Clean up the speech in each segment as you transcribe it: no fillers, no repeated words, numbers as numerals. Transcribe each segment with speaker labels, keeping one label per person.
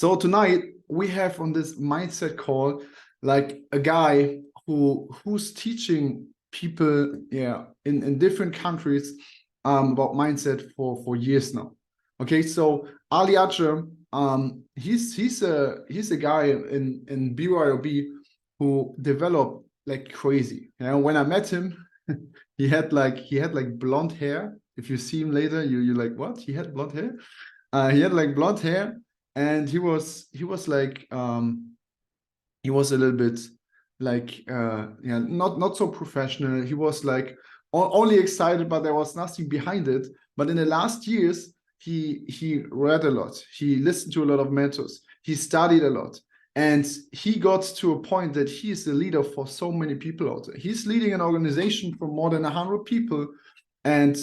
Speaker 1: So tonight we have on this mindset call like a guy who's teaching people in different countries about mindset for years now. Okay, so Ali Acar, he's a guy in BYOB who developed like crazy. You know, when I met him, he had like blonde hair. If you see him later, you're like, what? He had blonde hair? He had like blonde hair, and he was like he was a little bit like not so professional. He was like only excited, but there was nothing behind it. But in the last years, he read a lot. He listened to a lot of mentors. He studied a lot. And he got to a point that he is the leader for so many people out there. He's leading an organization for more than 100 people. And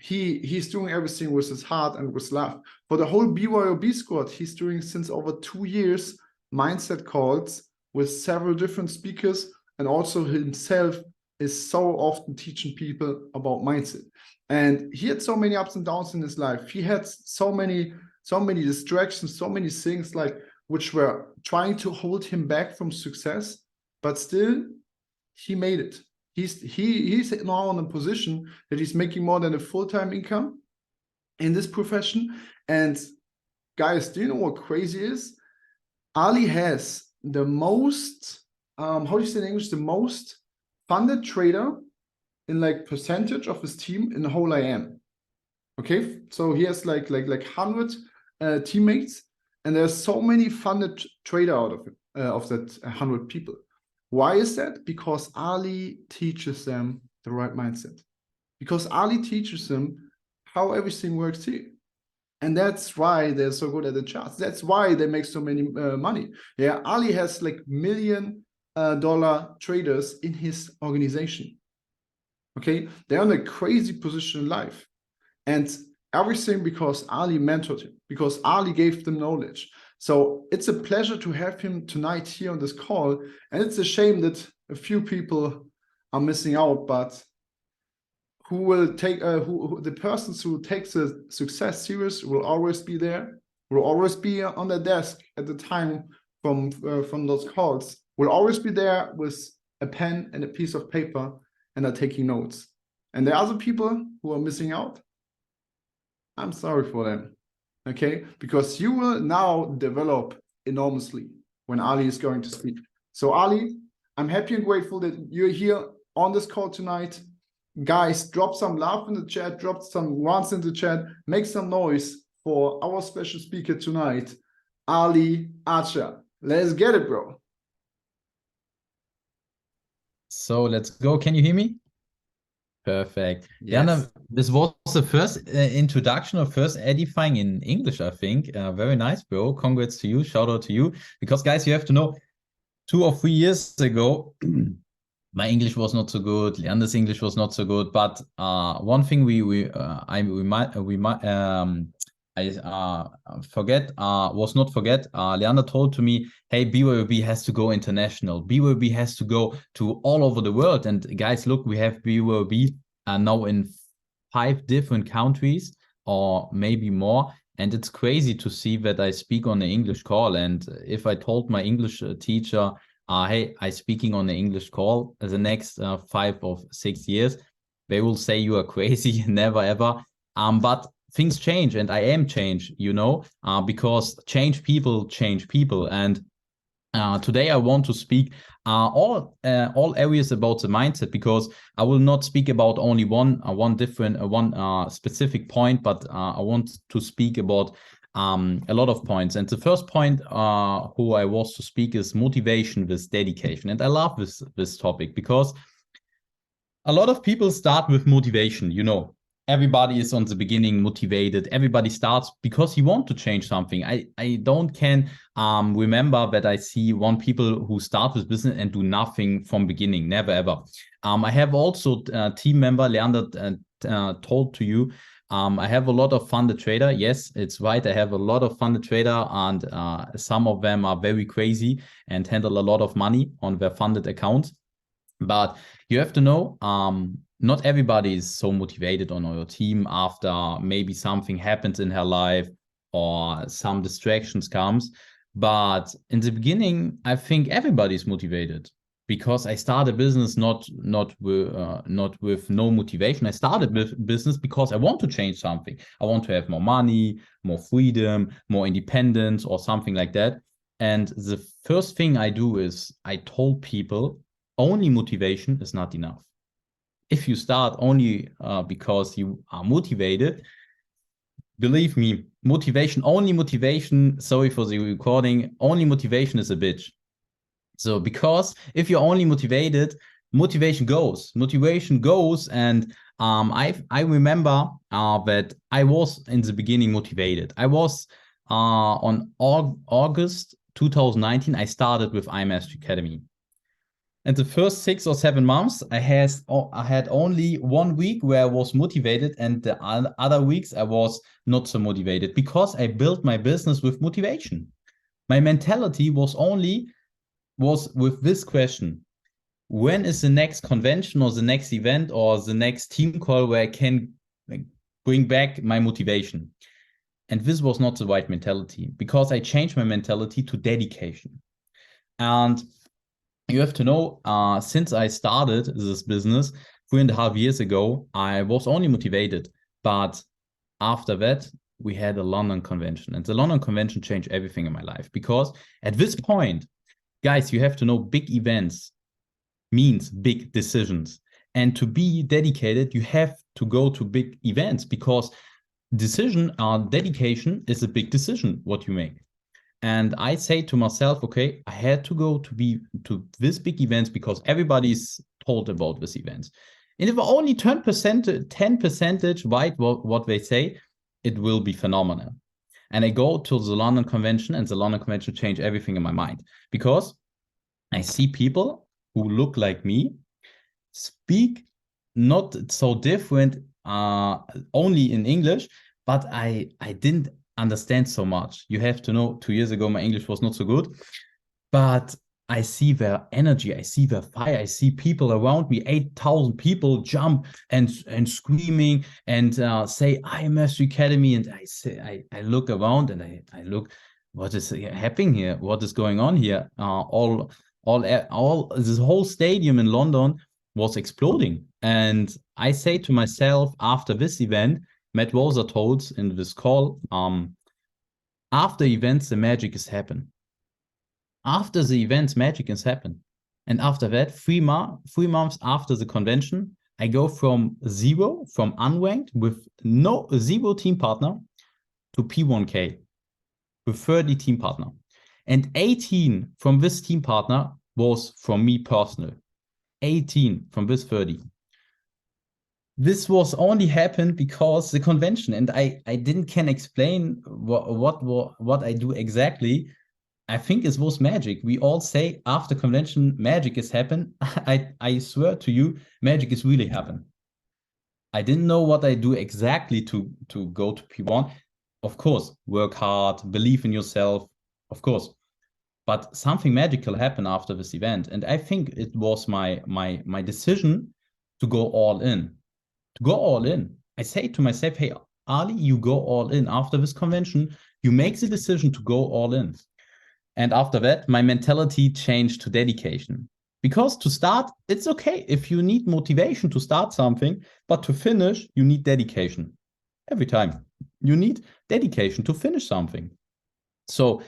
Speaker 1: he's doing everything with his heart and with love. For the whole BYOB squad, he's doing since over 2 years mindset calls with several different speakers, and also himself is so often teaching people about mindset. And he had so many ups and downs in his life. He had so many distractions, so many things like which were trying to hold him back from success, but still he made it. He's now in a position that he's making more than a full-time income in this profession. And guys, do you know what crazy is? Ali has the most, how do you say in English, the most funded trader in like percentage of his team in the whole IM. Okay, so he has like 100 teammates, and there's so many funded trader out of it, of that 100 people. Why is that? Because Ali teaches them the right mindset. Because Ali teaches them how everything works here. And that's why they're so good at the charts. That's why they make so many money. Yeah, Ali has like $1 million traders in his organization. Okay, they're in a crazy position in life. And everything because Ali mentored him, because Ali gave them knowledge. So it's a pleasure to have him tonight here on this call. And it's a shame that a few people are missing out, but who will take the persons who takes the success serious will always be there, will always be on the desk at the time from those calls, will always be there with a pen and a piece of paper and are taking notes. And the other people who are missing out, I'm sorry for them, okay? Because you will now develop enormously when Ali is going to speak. So Ali, I'm happy and grateful that you're here on this call tonight. Guys, drop some love in the chat, drop some ones in the chat, make some noise for our special speaker tonight, Ali Acar. Let's get it, bro.
Speaker 2: So let's go. Can you hear me? Perfect.
Speaker 1: Yes.
Speaker 2: Jana, this was the first introduction or first edifying in English, I think. Very nice, bro. Congrats to you. Shout out to you. Because, guys, you have to know, 2 or 3 years ago, my English was not so good. Leander's English was not so good. But one thing Leander told to me, hey, BYOB has to go international. BYOB has to go to all over the world. And guys, look, we have BYOB now in 5 different countries or maybe more. And it's crazy to see that I speak on the English call. And if I told my English teacher, hey, I'm speaking on the English call the next 5 or 6 years, they will say you are crazy, never ever. But things change, and I am change, you know, because change people. And today I want to speak all areas about the mindset, because I will not speak about only one specific point, but I want to speak about a lot of points. And the first point who I was to speak is motivation with dedication. And I love this topic because a lot of people start with motivation, you know. Everybody is on the beginning motivated. Everybody starts because he want to change something. I don't can remember that I see one people who start with business and do nothing from beginning, never ever. I have also a team member, Leander, told to you, I have a lot of funded trader. Yes, it's right. I have a lot of funded trader, and some of them are very crazy and handle a lot of money on their funded accounts. But you have to know, not everybody is so motivated on your team after maybe something happens in her life or some distractions comes. But in the beginning, I think everybody's motivated because I started business not with no motivation. I started business because I want to change something. I want to have more money, more freedom, more independence, or something like that. And the first thing I do is I told people only motivation is not enough. If you start only because you are motivated, believe me, only motivation, sorry for the recording, only motivation is a bitch. So because if you're only motivated, motivation goes. And I remember that I was in the beginning motivated. I was on August 2019, I started with iMastery Academy. And the first 6 or 7 months, I had only 1 week where I was motivated, and the other weeks I was not so motivated because I built my business with motivation. My mentality was with this question: when is the next convention or the next event or the next team call where I can bring back my motivation? And this was not the right mentality because I changed my mentality to dedication. And you have to know, since I started this business 3.5 years ago, I was only motivated. But after that, we had a London convention, and the London convention changed everything in my life because at this point, guys, you have to know big events means big decisions. And to be dedicated, you have to go to big events because dedication is a big decision what you make. And I say to myself, okay, I had to go to this big events because everybody's told about this events. And if I only 10% right what they say, it will be phenomenal. And I go to the London convention, and the London convention changed everything in my mind because I see people who look like me speak not so different, only in English, but I didn't understand so much. You have to know, 2 years ago, my English was not so good, but I see their energy, I see their fire, I see people around me, 8,000 people jump and screaming and say, I am Mastery Academy. And I look around and I look, what is happening here? What is going on here? This whole stadium in London was exploding. And I say to myself after this event, Matt Walser told in this call, after events, the magic is happen. After the events, magic is happen. And after that, 3 months after the convention, I go from unranked with zero team partner to P1K with 30 team partner. And 18 from this team partner was from me personal. 18 from this 30. This was only happened because the convention, and I can explain what I do exactly. I think it was magic. We all say after convention, magic is happen. I swear to you, magic is really happen. I didn't know what I do exactly to go to P1. Of course, work hard, believe in yourself, of course. But something magical happened after this event. And I think it was my decision to go all in. To go all in. I say to myself, hey, Ali, you go all in. After this convention, you make the decision to go all in. And after that, my mentality changed to dedication. Because to start, it's okay if you need motivation to start something, but to finish, you need dedication. Every time. You need dedication to finish something. So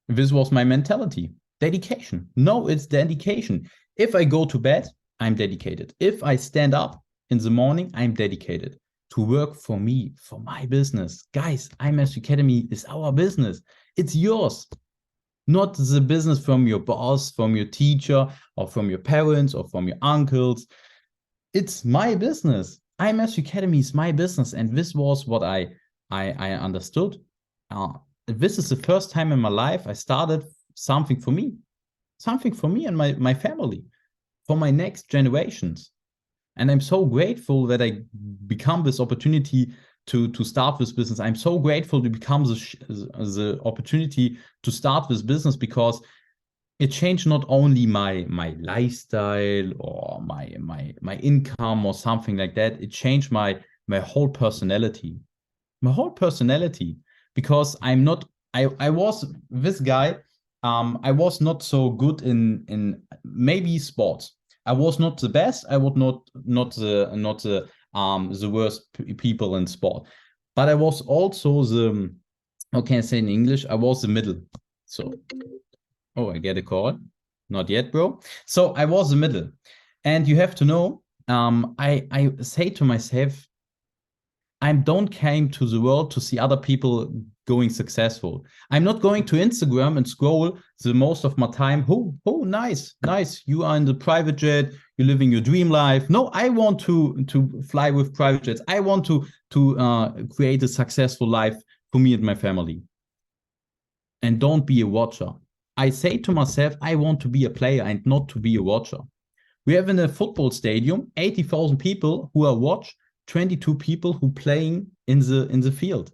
Speaker 2: this was my mentality. Dedication. No, it's dedication. If I go to bed, I'm dedicated. If I stand up in the morning, I'm dedicated to work for me, for my business. Guys, iMastery Academy is our business. It's yours. Not the business from your boss, from your teacher, or from your parents, or from your uncles. It's my business. iMastery Academy is my business. And this was what I understood. This is the first time in my life I started something for me and my family, for my next generations. And I'm so grateful that I become this opportunity to start this business. I'm so grateful to become the opportunity to start this business because it changed not only my lifestyle or my income or something like that. It changed my whole personality. My whole personality. Because I was this guy I was not so good in maybe sports. I was not the best. I was not the worst people in sport, but I was also the, how can I say in English? I was the middle. So, oh, I get a call. Not yet, bro. So I was the middle, and you have to know. I say to myself, I don't came to the world to see other people going successful. I'm not going to Instagram and scroll the most of my time. Oh, nice, nice. You are in the private jet. You're living your dream life. No, I want to fly with private jets. I want to create a successful life for me and my family. And don't be a watcher. I say to myself, I want to be a player and not to be a watcher. We have in a football stadium 80,000 people who are watch, 22 people who playing in the field.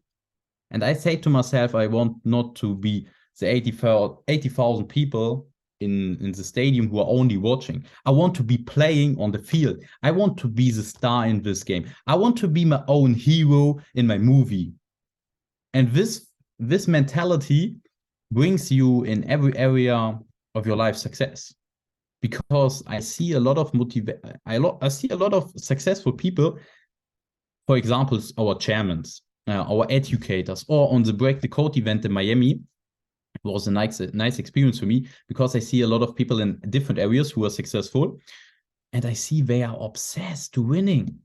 Speaker 2: And I say to myself, I want not to be the 80,000 people in the stadium who are only watching. I want to be playing on the field. I want to be the star in this game. I want to be my own hero in my movie. And this mentality brings you in every area of your life success. Because I see a lot of I see a lot of successful people, for example, our chairmen, our educators, or on the Break the Code event in Miami. It was a nice experience for me because I see a lot of people in different areas who are successful, and I see they are obsessed to winning.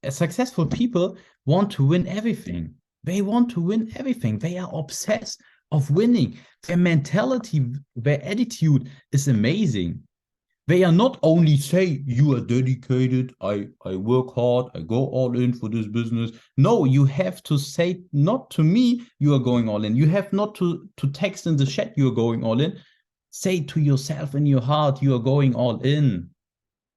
Speaker 2: Successful people want to win everything. They want to win everything. They are obsessed of winning. Their mentality, their attitude is amazing. They are not only say, you are dedicated, I work hard, I go all in for this business. No, you have to say, not to me, you are going all in. You have not to text in the chat, you are going all in. Say to yourself in your heart, you are going all in.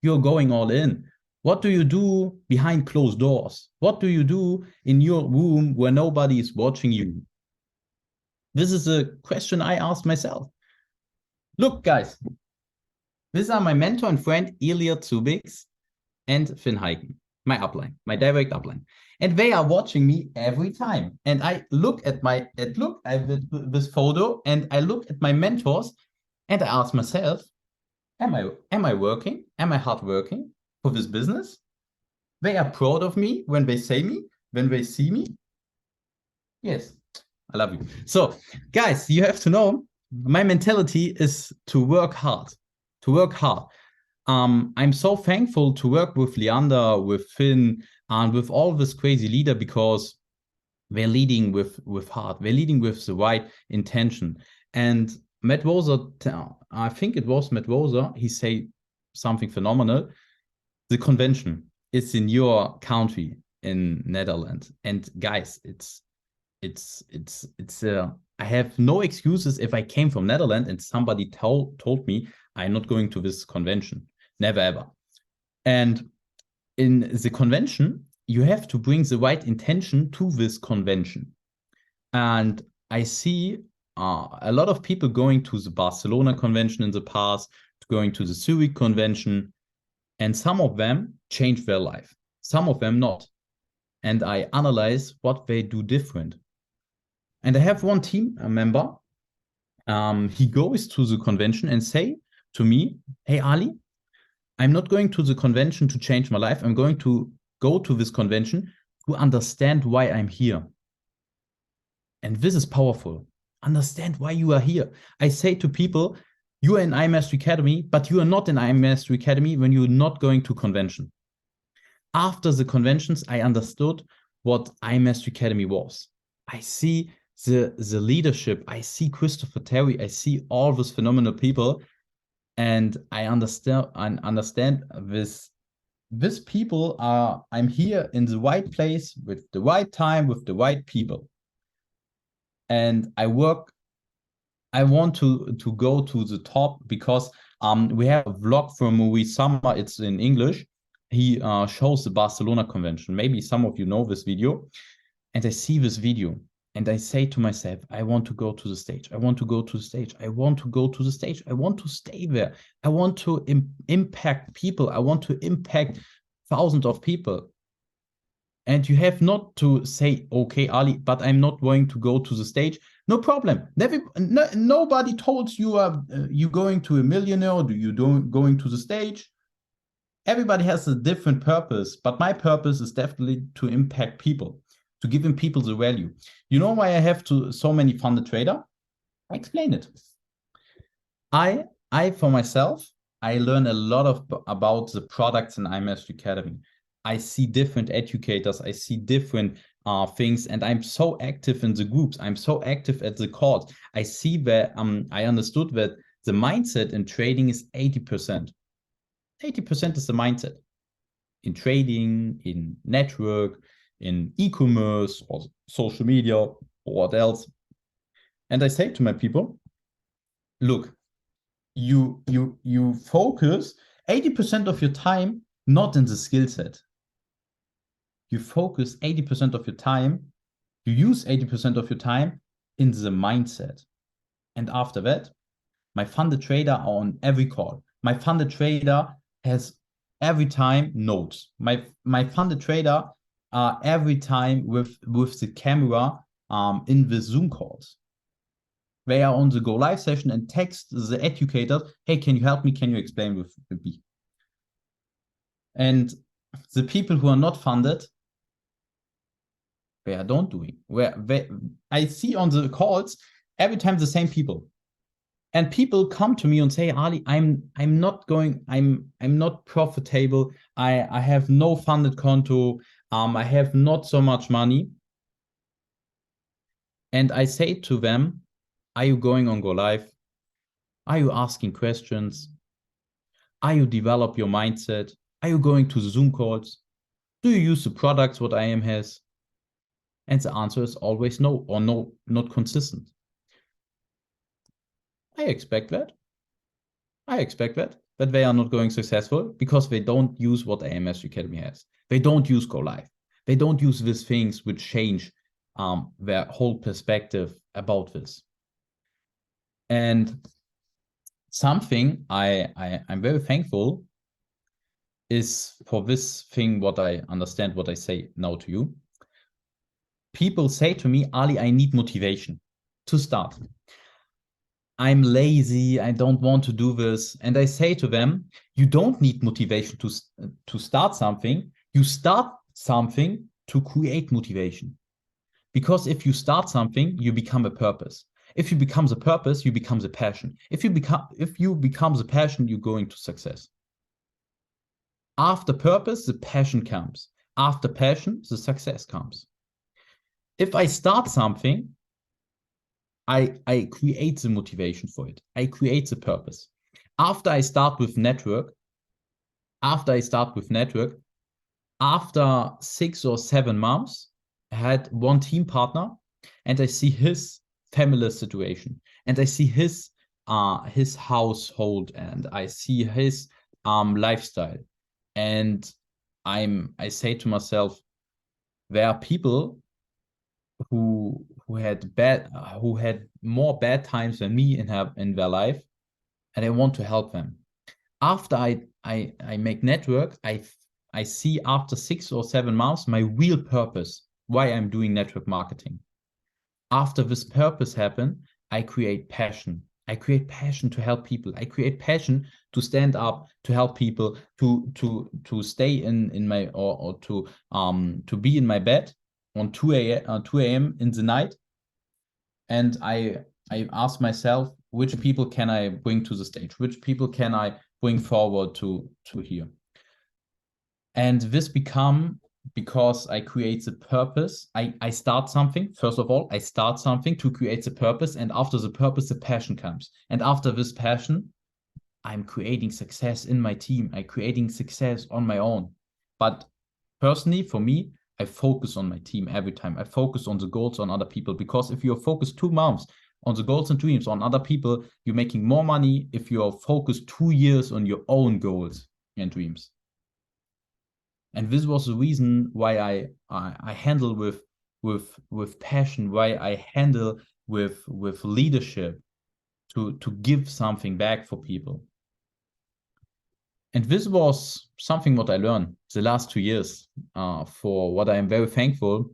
Speaker 2: You're going all in. What do you do behind closed doors? What do you do in your room where nobody is watching you? This is a question I asked myself. Look, guys, these are my mentor and friend Ilya Zubix and Finn Heiken, my upline, my direct upline. And they are watching me every time. And I look at this photo and I look at my mentors and I ask myself, am I working? Am I hard working for this business? They are proud of me when they say me, when they see me. Yes, I love you. So, guys, you have to know my mentality is to work hard, to work hard. I'm so thankful to work with Leander, with Finn, and with all this crazy leader because they're leading with heart. They're leading with the right intention. And Matt Wozer, I think it was Matt Wozer, he said something phenomenal. The convention is in your country in Netherlands. And guys, I have no excuses if I came from Netherlands and somebody told me I'm not going to this convention. Never ever. And in the convention, you have to bring the right intention to this convention. And I see a lot of people going to the Barcelona convention in the past, going to the Zurich convention, and some of them change their life. Some of them not. And I analyze what they do different. And I have one team member. He goes to the convention and say to me, hey, Ali, I'm not going to the convention to change my life. I'm going to go to this convention to understand why I'm here. And this is powerful. Understand why you are here. I say to people, you are in iMastery Academy, but you are not in iMastery Academy when you're not going to convention. After the conventions, I understood what iMastery Academy was. I see the leadership. I see Christopher Terry. I see all those phenomenal people. And I understand this people are, I'm here in the right place with the right time, with the right people. And I want to go to the top because we have a vlog from Maurice Summer. It's in English. He shows the Barcelona convention. Maybe some of you know this video. And I see this video. And I say to myself, I want to go to the stage. I want to go to the stage. I want to go to the stage. I want to stay there. I want to impact people. I want to impact thousands of people. And you have not to say, okay, Ali, but I'm not going to go to the stage. No problem. Nobody told you you going to a millionaire, or you don't going to the stage. Everybody has a different purpose, but my purpose is definitely to impact people, to give them people the value. You know why I have so many funded trader? I explain it. I for myself, I learn a lot about the products in iMastery Academy. I see different educators, I see different things, and I'm so active in the groups. I'm so active at the calls. I see that I understood that the mindset in trading is 80%. 80% is the mindset in trading, in network, in e-commerce, or social media, or what else. And I say to my people, look, you focus 80% of your time not in the skill set. You focus 80% of your time, you use 80% of your time in the mindset. And after that, my funded trader are on every call. My funded trader has every time notes. My funded trader are every time with the camera in the Zoom calls. They are on the go live session and text the educators, hey, can you help me? Can you explain with me? And the people who are not funded, they are don't doing. I see on the calls every time the same people. And people come to me and say, Ali, I'm not profitable. I have no funded konto. I have not so much money. And I say to them, are you going on go live? Are you asking questions? Are you develop your mindset? Are you going to the Zoom calls? Do you use the products what IM has? And the answer is always no, or no, not consistent. I expect that they are not going successful because they don't use what AMS Academy has. They don't use Go Live. They don't use these things which change their whole perspective about this. And something I'm very thankful is for this thing, what I understand, what I say now to you. People say to me, Ali, I need motivation to start. I'm lazy, I don't want to do this. And I say to them, you don't need motivation to start something. You start something to create motivation. Because if you start something, you become a purpose. If you become the purpose, you become the passion. If you become the passion, you're going to success. After purpose, the passion comes. After passion, the success comes. If I start something, I create the motivation for it. I create the purpose. After I start with network, after 6 or 7 months, I had one team partner, and I see his family situation, and I see his household, and I see his lifestyle, and I say to myself, there are people who had more bad times than me in their life, and I want to help them. After I make network, I see after 6 or 7 months my real purpose, why I'm doing network marketing. After this purpose happen, I create passion. I create passion to help people. I create passion to stand up, to help people, to stay in my or to be in my bed on 2 a.m. in the night. And I ask myself, which people can I bring to the stage? Which people can I bring forward to here? And this become, because I create the purpose. I start something. First of all, I start something to create the purpose. And after the purpose, the passion comes. And after this passion, I'm creating success in my team. I'm creating success on my own. But personally, for me, I focus on my team every time. I focus on the goals on other people, because if you're focused 2 months on the goals and dreams on other people, you're making more money if you're focused 2 years on your own goals and dreams. And this was the reason why I handle with passion, why I handle with leadership, to give something back for people. And this was something what I learned the last 2 years, for what I am very thankful.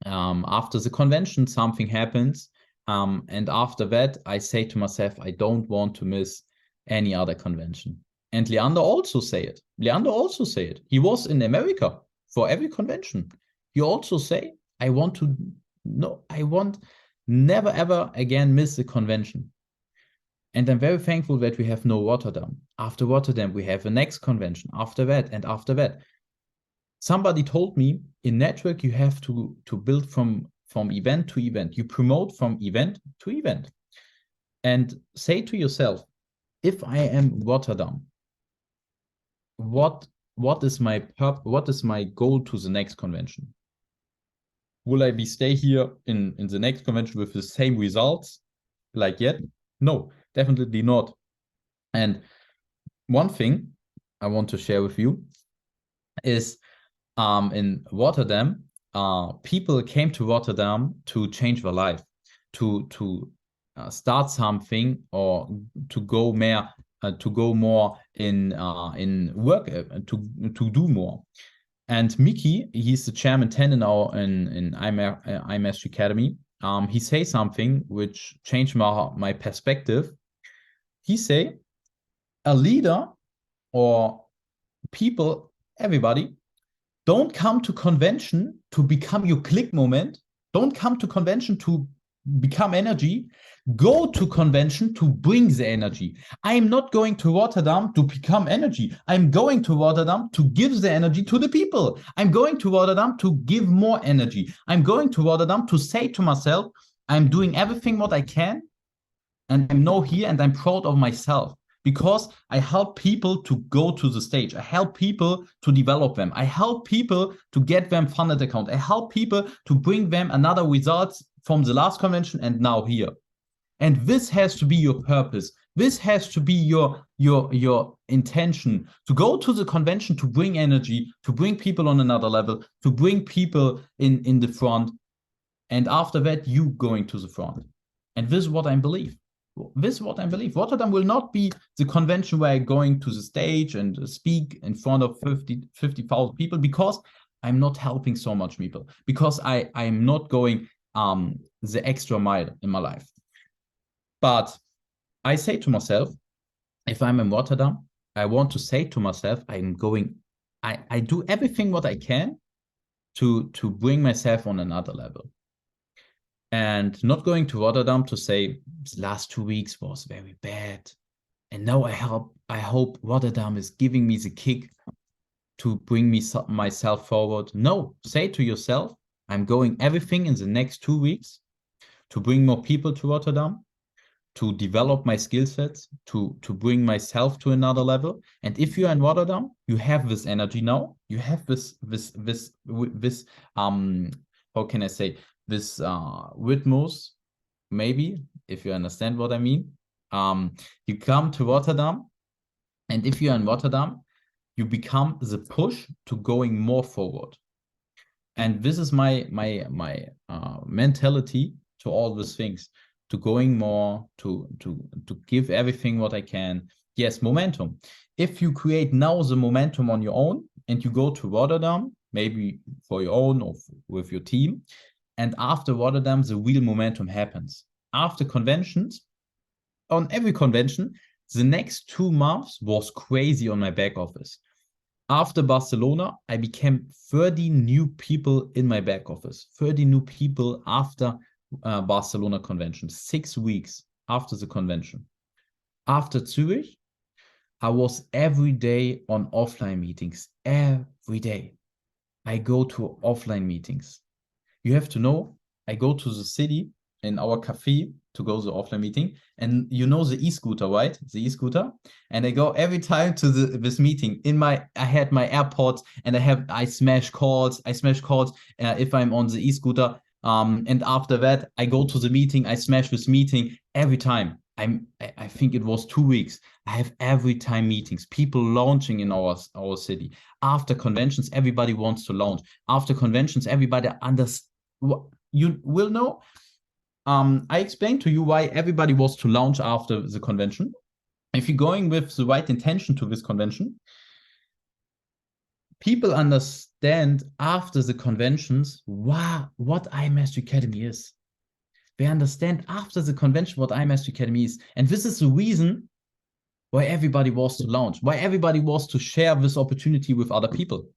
Speaker 2: After the convention, something happens. And after that, I say to myself, I don't want to miss any other convention. And Leander also say it. He was in America for every convention. He also say, I want never ever again miss a convention. And I'm very thankful that we have no Rotterdam. After Rotterdam, we have the next convention. After that, and after that. Somebody told me in network, you have to build from event to event. You promote from event to event. And say to yourself, if I am Rotterdam, what is my goal to the next convention? Will I stay here in the next convention with the same results like yet? No, definitely not. And one thing I want to share with you is in Rotterdam, people came to Rotterdam to change their life, to start something, or to go more in work, to do more. And Mickey, he's the chairman 10 in iMastery Academy. He say something which changed my perspective. He say, a leader or people, everybody, don't come to convention to become your click moment. Don't come to convention to become energy. Go to convention to bring the energy. I'm not going to Rotterdam to become energy. I'm going to Rotterdam to give the energy to the people. I'm going to Rotterdam to give more energy. I'm going to Rotterdam to say to myself, I'm doing everything what I can, and I'm now here, and I'm proud of myself. Because I help people to go to the stage. I help people to develop them. I help people to get them funded account. I help people to bring them another results from the last convention and now here. And this has to be your purpose. This has to be your intention, to go to the convention, to bring energy, to bring people on another level, to bring people in the front. And after that, you going to the front. And this is what I believe. Rotterdam will not be the convention where I'm going to the stage and speak in front of 50,000 people, because I'm not helping so much people, because I'm not going the extra mile in my life. But I say to myself, if I'm in Rotterdam, I want to say to myself, I do everything what I can to bring myself on another level. And not going to Rotterdam to say the last 2 weeks was very bad, and now I hope Rotterdam is giving me the kick to bring myself forward. No, say to yourself, I'm going everything in the next 2 weeks to bring more people to Rotterdam, to develop my skill sets, to bring myself to another level. And if you're in Rotterdam, you have this energy now. You have this how can I say, this rhythms, maybe, if you understand what I mean. You come to Rotterdam, and if you're in Rotterdam, you become the push to going more forward. And this is my mentality to all these things, to going more, to give everything what I can. Yes, momentum. If you create now the momentum on your own, and you go to Rotterdam, maybe for your own or with your team, and after Rotterdam, the real momentum happens. After conventions, on every convention, the next 2 months was crazy on my back office. After Barcelona, I became 30 new people in my back office. 30 new people after Barcelona convention, 6 weeks after the convention. After Zurich, I was every day on offline meetings. Every day. I go to offline meetings. You have to know, I go to the city in our cafe to go to the offline meeting. And you know the e-scooter, right? The e-scooter. And I go every time to this meeting. I had my AirPods, and I smash calls. If I'm on the e-scooter. And after that, I go to the meeting. I smash this meeting every time. I think it was 2 weeks. I have every time meetings, people launching in our city. After conventions, everybody wants to launch. After conventions, everybody understands. You will know. I explained to you why everybody was to launch after the convention. if you're going with the right intention to this convention, people understand after the conventions what iMastery Academy is. They understand after the convention what iMastery Academy is. And this is the reason why everybody wants to launch, why everybody wants to share this opportunity with other people.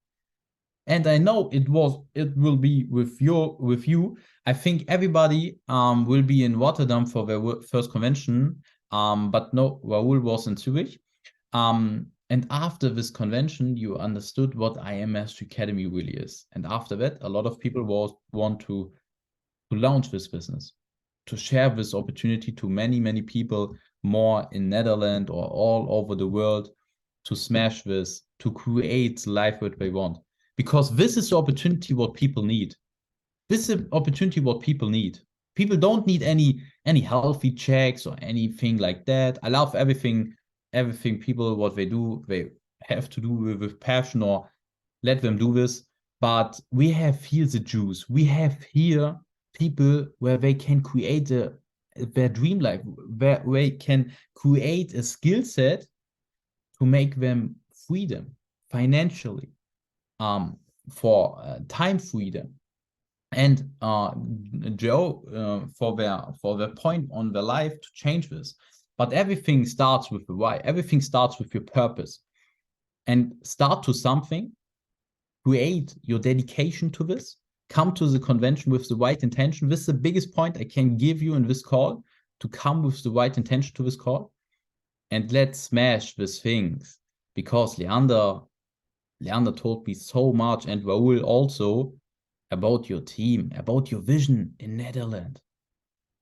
Speaker 2: And I know it will be with you. I think everybody will be in Rotterdam for their first convention, but no, Raoul was in Zurich. And after this convention, you understood what iMastery Academy really is. And after that, a lot of people want to launch this business, to share this opportunity to many, many people more in Netherlands or all over the world, to smash this, to create the life that they want. Because this is the opportunity what people need. This is the opportunity what people need. People don't need any healthy checks or anything like that. I love everything people, what they do, they have to do with passion, or let them do this. But we have here the juice. We have here people where they can create their dream life, where they can create a skill set to make them freedom financially, for time freedom. And Joe, for their point on their life to change this. But everything starts with the why. Everything starts with your purpose. And start to something, create your dedication to this, come to the convention with the right intention. This is the biggest point I can give you in this call, to come with the right intention to this call. And let's smash these things. Because Leander told me so much, and Raoul also, about your team, about your vision in Netherlands.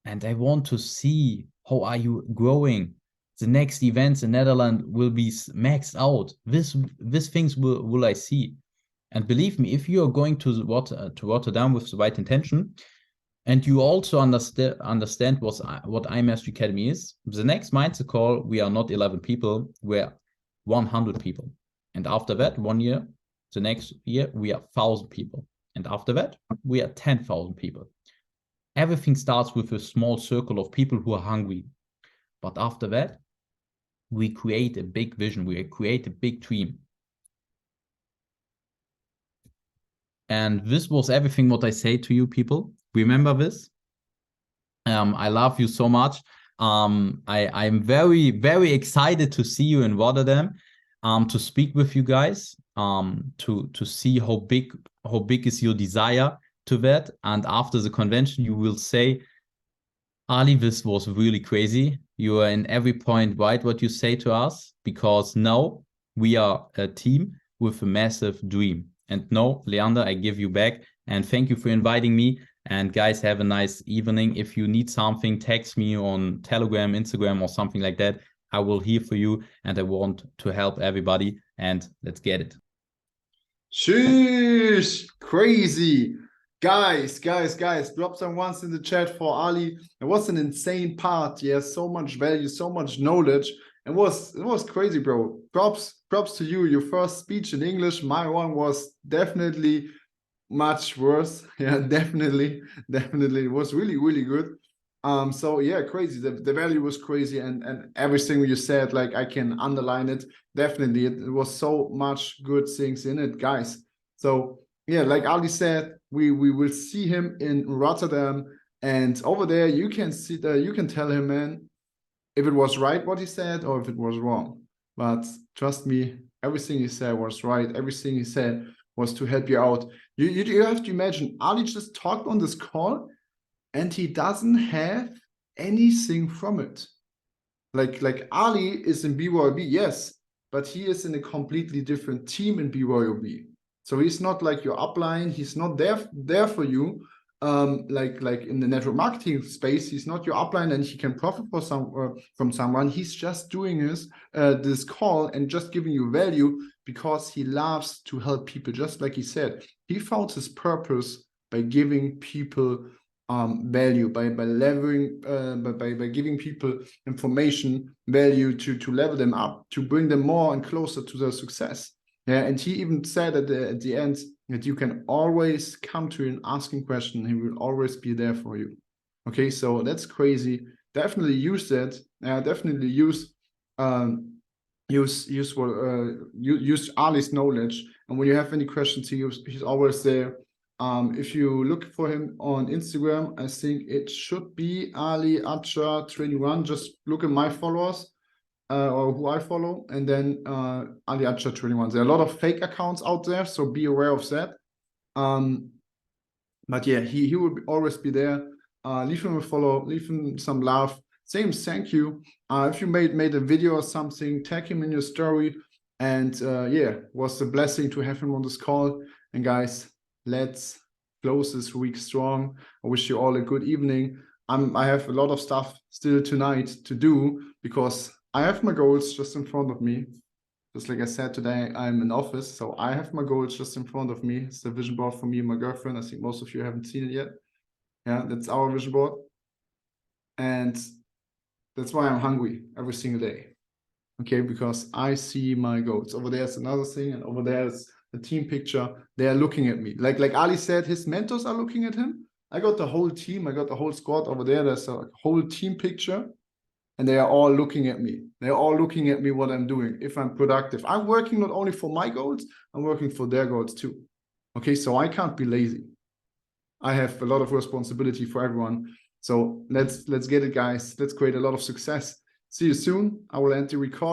Speaker 2: And I want to see how are you growing. The next events in Netherlands will be maxed out. These things will I see. And believe me, if you are going to Rotterdam with the right intention, and you also understand what iMastery Academy is, the next Mindset Call, we are not 11 people, we're 100 people. And after that, 1 year, the next year, we are 1,000 people. And after that, we are 10,000 people. Everything starts with a small circle of people who are hungry. But after that, we create a big vision. We create a big dream. And this was everything what I say to you people. Remember this. I love you so much. I'm very, very excited to see you in Rotterdam, to speak with you guys, to see how big is your desire to that. And after the convention, you will say, Ali, this was really crazy. You are in every point right what you say to us, because now we are a team with a massive dream. And no, Leander, I give you back. And thank you for inviting me. And guys, have a nice evening. If you need something, text me on Telegram, Instagram, or something like that. I will hear for you, and I want to help everybody. And let's get it.
Speaker 1: Sheesh, crazy. Guys, drop some ones in the chat for Ali. It was an insane part. Yeah, so much value, so much knowledge. It was crazy, bro. Props to you. Your first speech in English. My one was definitely much worse. Yeah, definitely. It was really good. So yeah, crazy. The value was crazy, and everything you said, like, I can underline it. Definitely, it was so much good things in it, guys. So yeah, like Ali said, we will see him in Rotterdam, and over there you can see you can tell him, man, if it was right what he said or if it was wrong. But trust me, everything he said was right. Everything he said was to help you out. You have to imagine, Ali just talked on this call, and he doesn't have anything from it. Like Ali is in BYOB, yes, but he is in a completely different team in BYOB. So he's not like your upline. He's not there for you. Like in the network marketing space, he's not your upline, and he can profit from someone. He's just doing this call and just giving you value because he loves to help people. Just like he said, he found his purpose by giving people value, by levering, by giving people information, value to level them up, to bring them more and closer to their success. Yeah, and he even said at the end that you can always come to him asking question. He will always be there for you. Okay, so that's crazy. Definitely use that. Definitely use use Ali's knowledge. And when you have any questions, he's always there. If you look for him on Instagram, I think it should be Ali Acar 21. Just look at my followers or who I follow, and then Ali Acar 21. There are a lot of fake accounts out there, so be aware of that. But yeah, he will always be there. Leave him a follow, leave him some love. Say him thank you. If you made a video or something, tag him in your story. And yeah, was a blessing to have him on this call. And guys, let's close this week strong. I wish you all a good evening. I have a lot of stuff still tonight to do because I have my goals just in front of me. Just like I said today, I'm in office, so I have my goals just in front of me. It's the vision board for me and my girlfriend. I think most of you haven't seen it yet. Yeah, that's our vision board. And that's why I'm hungry every single day. Okay, because I see my goals. Over there's another thing, and over there's the team picture. They are looking at me. Like Ali said, his mentors are looking at him. I got the whole team. I got the whole squad over there. There's a whole team picture. And they are all looking at me. They're all looking at me what I'm doing, if I'm productive. I'm working not only for my goals, I'm working for their goals too. Okay, so I can't be lazy. I have a lot of responsibility for everyone. So let's get it, guys. Let's create a lot of success. See you soon. I will end the recording.